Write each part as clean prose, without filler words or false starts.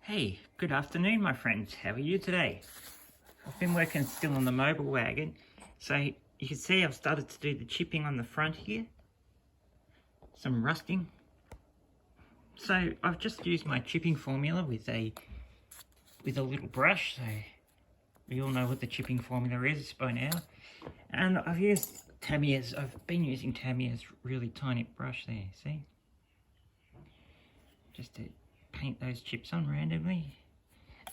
Hey, good afternoon my friends, how are you today? I've been working still on the Mobelwagon, so you can see I've started to do the chipping on the front here, some rusting. So I've just used my chipping formula with a little brush, so we all know what the chipping formula is by now. And I've been using Tamiya's really tiny brush there, see? Just to paint those chips on randomly.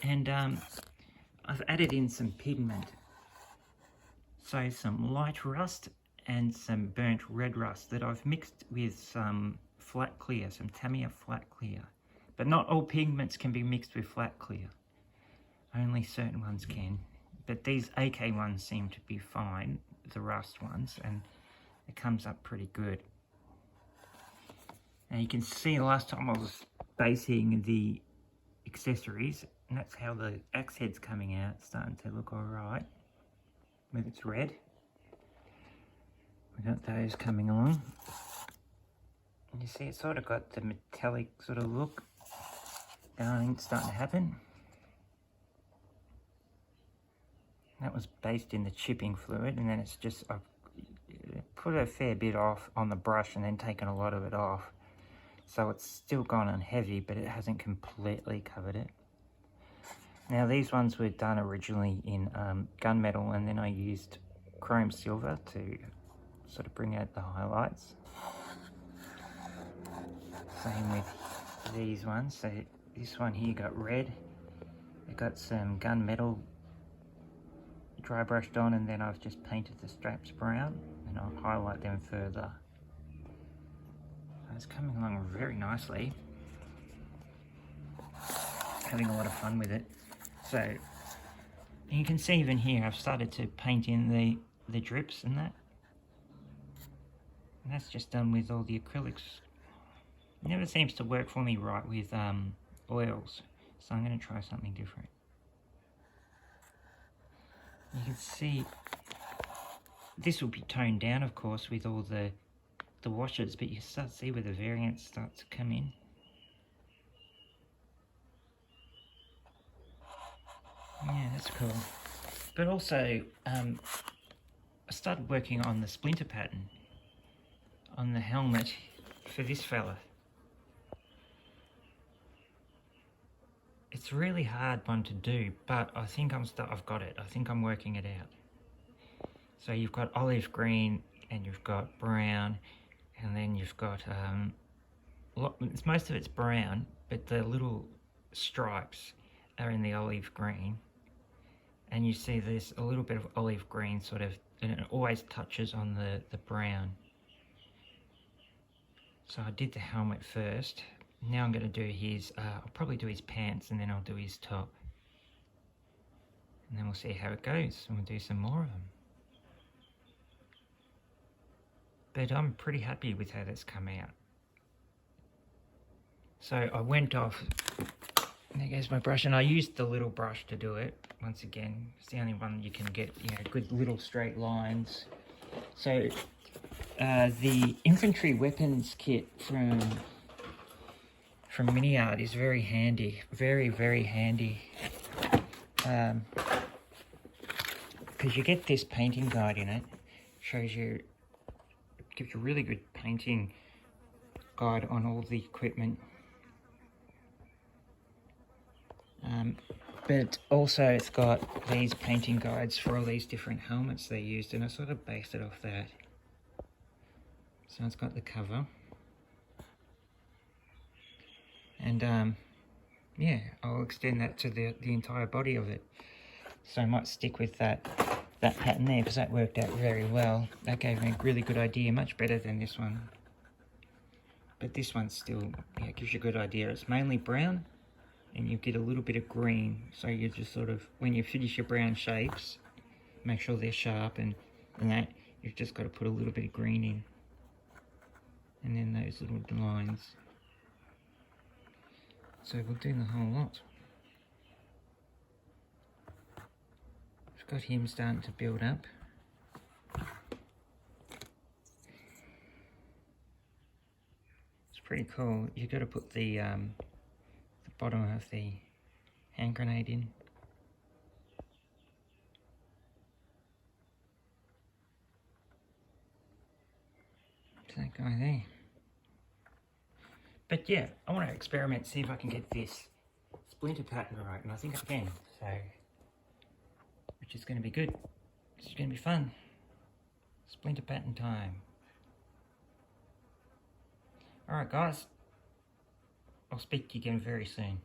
And I've added in some pigment. So some light rust and some burnt red rust that I've mixed with some flat clear, some Tamiya flat clear. But not all pigments can be mixed with flat clear. Only certain ones can. But these AK ones seem to be fine, the rust ones, and it comes up pretty good. Now you can see last time I was basing the accessories, and that's how the axe head's coming out. It's starting to look alright with its red. We got those coming along. And you see it's sort of got the metallic sort of look going, starting to happen. That was based in the chipping fluid, and then it's just, I've put a fair bit off on the brush and then taken a lot of it off. So it's still gone on heavy, but it hasn't completely covered it. Now these ones were done originally in gunmetal, and then I used chrome silver to sort of bring out the highlights. Same with these ones. So this one here got red. It got some gunmetal dry brushed on, and then I've just painted the straps brown, and I'll highlight them further. So it's coming along very nicely. Having a lot of fun with it. So you can see even here I've started to paint in the drips and that. And that's just done with all the acrylics. It never seems to work for me right with oils, so I'm going to try something different. You can see this will be toned down, of course, with all the washes, but you start to see where the variance starts to come in. Yeah, that's cool. But also, I started working on the splinter pattern on the helmet for this fella. It's a really hard one to do, but I think I've got it. I think I'm working it out. So you've got olive green, and you've got brown, and then you've got most of it's brown, but the little stripes are in the olive green. And you see there's a little bit of olive green sort of, and it always touches on the brown. So I did the helmet first. Now I'm going to do his, I'll probably do his pants, and then I'll do his top. And then we'll see how it goes, and we'll do some more of them. But I'm pretty happy with how that's come out. So I went off, there goes my brush, and I used the little brush to do it. Once again, it's the only one you can get, good little straight lines. So the infantry weapons kit from Mini Art is very handy, very, very handy. Because you get this painting guide in it, shows you, gives you a really good painting guide on all the equipment. But also it's got these painting guides for all these different helmets they used, and I sort of based it off that. So it's got the cover. And yeah, I'll extend that to the entire body of it. So I might stick with that pattern there, because that worked out very well. That gave me a really good idea, much better than this one. But this one still, gives you a good idea. It's mainly brown, and you get a little bit of green. So you just sort of, when you finish your brown shapes, make sure they're sharp, and that, you've just got to put a little bit of green in. And then those little lines. So we'll do the whole lot. I've got him starting to build up. It's pretty cool. You've got to put the bottom of the hand grenade in. To that guy there. But yeah, I want to experiment, see if I can get this splinter pattern right, and I think I can, so, which is going to be good. This is going to be fun. Splinter pattern time. Alright guys, I'll speak to you again very soon.